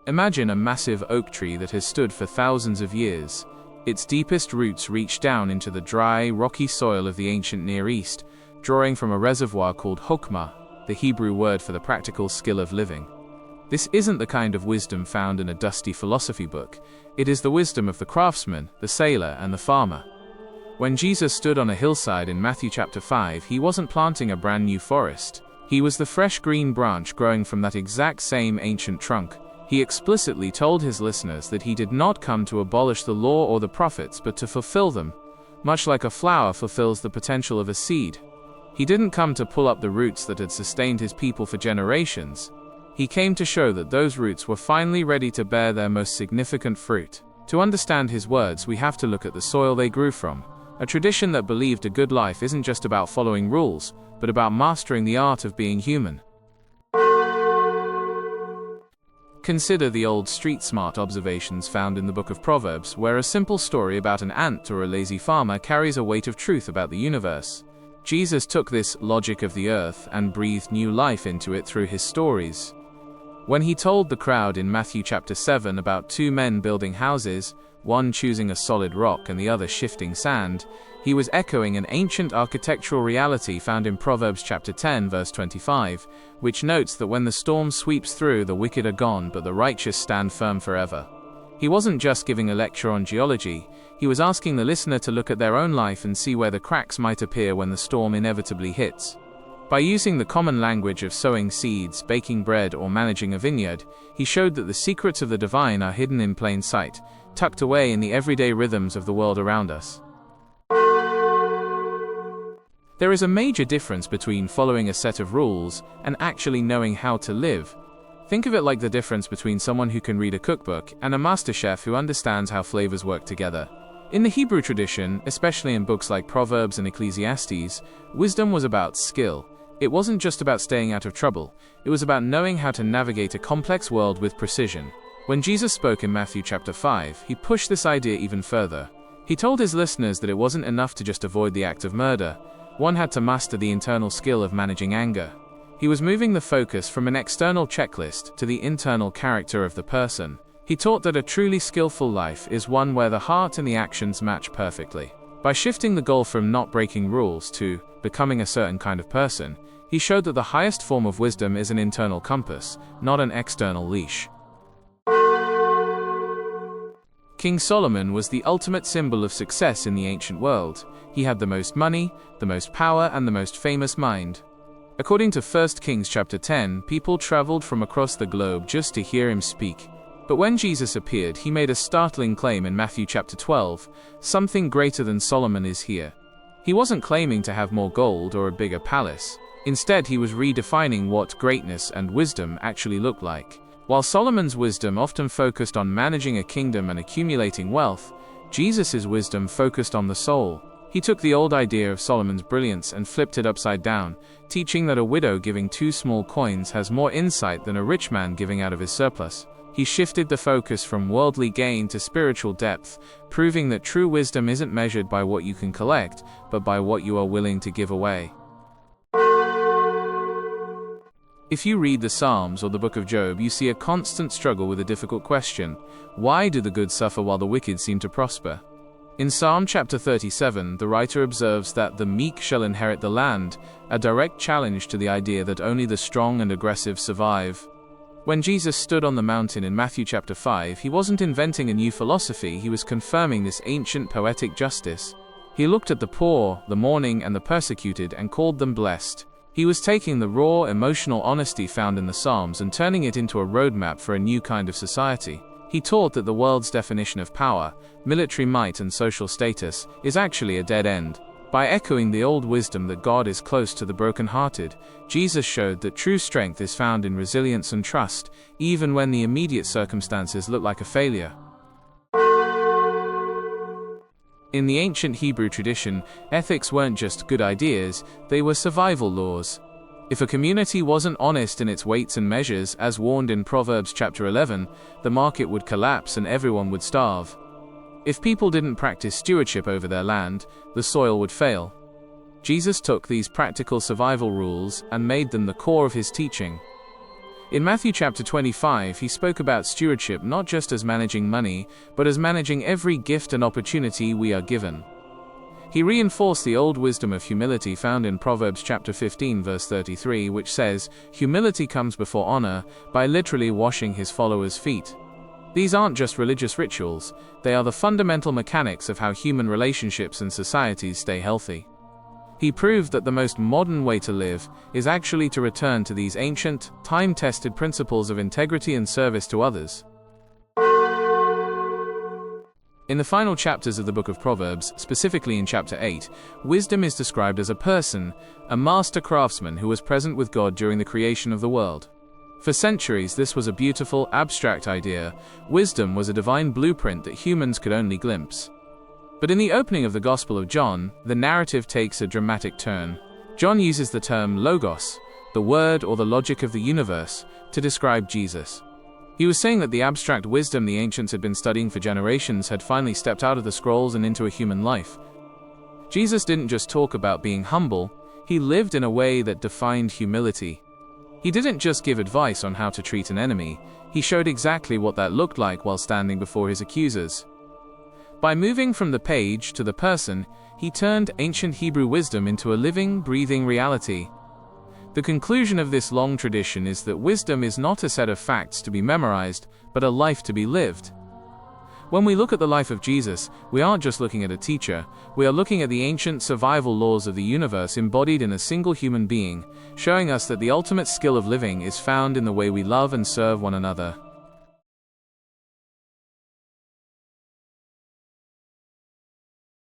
Imagine a massive oak tree that has stood for thousands of years. Its deepest roots reach down into the dry, rocky soil of the ancient Near East, drawing from a reservoir called hokmah, the Hebrew word for the practical skill of living. This isn't the kind of wisdom found in a dusty philosophy book. It is the wisdom of the craftsman, the sailor, and the farmer. When Jesus stood on a hillside in Matthew chapter 5, he wasn't planting a brand new forest. He was the fresh green branch growing from that exact same ancient trunk. He explicitly told his listeners that he did not come to abolish the law or the prophets, but to fulfill them, much like a flower fulfills the potential of a seed. He didn't come to pull up the roots that had sustained his people for generations. He came to show that those roots were finally ready to bear their most significant fruit. To understand his words, we have to look at the soil they grew from, a tradition that believed a good life isn't just about following rules, but about mastering the art of being human. Consider the old street-smart observations found in the book of Proverbs, where a simple story about an ant or a lazy farmer carries a weight of truth about the universe. Jesus took this logic of the earth and breathed new life into it through his stories. When he told the crowd in Matthew chapter 7 about two men building houses, one choosing a solid rock and the other shifting sand, he was echoing an ancient architectural reality found in Proverbs chapter 10 verse 25, which notes that when the storm sweeps through, the wicked are gone, but the righteous stand firm forever. He wasn't just giving a lecture on geology, he was asking the listener to look at their own life and see where the cracks might appear when the storm inevitably hits. By using the common language of sowing seeds, baking bread, or managing a vineyard, he showed that the secrets of the divine are hidden in plain sight, tucked away in the everyday rhythms of the world around us. There is a major difference between following a set of rules and actually knowing how to live. Think of it like the difference between someone who can read a cookbook and a master chef who understands how flavors work together. In the Hebrew tradition, especially in books like Proverbs and Ecclesiastes, wisdom was about skill. It wasn't just about staying out of trouble, it was about knowing how to navigate a complex world with precision. When Jesus spoke in Matthew chapter 5, he pushed this idea even further. He told his listeners that it wasn't enough to just avoid the act of murder. One had to master the internal skill of managing anger. He was moving the focus from an external checklist to the internal character of the person. He taught that a truly skillful life is one where the heart and the actions match perfectly. By shifting the goal from not breaking rules to becoming a certain kind of person, he showed that the highest form of wisdom is an internal compass, not an external leash. King Solomon was the ultimate symbol of success in the ancient world. He had the most money, the most power, and the most famous mind. According to 1 Kings chapter 10, people traveled from across the globe just to hear him speak. But when Jesus appeared, he made a startling claim in Matthew chapter 12, "Something greater than Solomon is here." He wasn't claiming to have more gold or a bigger palace. Instead, he was redefining what greatness and wisdom actually looked like. While Solomon's wisdom often focused on managing a kingdom and accumulating wealth, Jesus' wisdom focused on the soul. He took the old idea of Solomon's brilliance and flipped it upside down, teaching that a widow giving 2 small coins has more insight than a rich man giving out of his surplus. He shifted the focus from worldly gain to spiritual depth, proving that true wisdom isn't measured by what you can collect, but by what you are willing to give away. If you read the Psalms or the book of Job, you see a constant struggle with a difficult question: why do the good suffer while the wicked seem to prosper? In Psalm chapter 37, the writer observes that the meek shall inherit the land, a direct challenge to the idea that only the strong and aggressive survive. When Jesus stood on the mountain in Matthew chapter 5, he wasn't inventing a new philosophy, he was confirming this ancient poetic justice. He looked at the poor, the mourning, and the persecuted and called them blessed. He was taking the raw, emotional honesty found in the Psalms and turning it into a roadmap for a new kind of society. He taught that the world's definition of power, military might, and social status is actually a dead end. By echoing the old wisdom that God is close to the brokenhearted, Jesus showed that true strength is found in resilience and trust, even when the immediate circumstances look like a failure. In the ancient Hebrew tradition, ethics weren't just good ideas, they were survival laws. If a community wasn't honest in its weights and measures, as warned in Proverbs chapter 11, the market would collapse and everyone would starve. If people didn't practice stewardship over their land, the soil would fail. Jesus took these practical survival rules and made them the core of his teaching. In Matthew chapter 25, he spoke about stewardship not just as managing money, but as managing every gift and opportunity we are given. He reinforced the old wisdom of humility found in Proverbs chapter 15 verse 33, which says, "Humility comes before honor," by literally washing his followers' feet. These aren't just religious rituals, they are the fundamental mechanics of how human relationships and societies stay healthy. He proved that the most modern way to live is actually to return to these ancient, time-tested principles of integrity and service to others. In the final chapters of the book of Proverbs, specifically in chapter 8, wisdom is described as a person, a master craftsman who was present with God during the creation of the world. For centuries, this was a beautiful, abstract idea. Wisdom was a divine blueprint that humans could only glimpse. But in the opening of the Gospel of John, the narrative takes a dramatic turn. John uses the term logos, the word or the logic of the universe, to describe Jesus. He was saying that the abstract wisdom the ancients had been studying for generations had finally stepped out of the scrolls and into a human life. Jesus didn't just talk about being humble, he lived in a way that defined humility. He didn't just give advice on how to treat an enemy, he showed exactly what that looked like while standing before his accusers. By moving from the page to the person, he turned ancient Hebrew wisdom into a living, breathing reality. The conclusion of this long tradition is that wisdom is not a set of facts to be memorized, but a life to be lived. When we look at the life of Jesus, we aren't just looking at a teacher, we are looking at the ancient survival laws of the universe embodied in a single human being, showing us that the ultimate skill of living is found in the way we love and serve one another.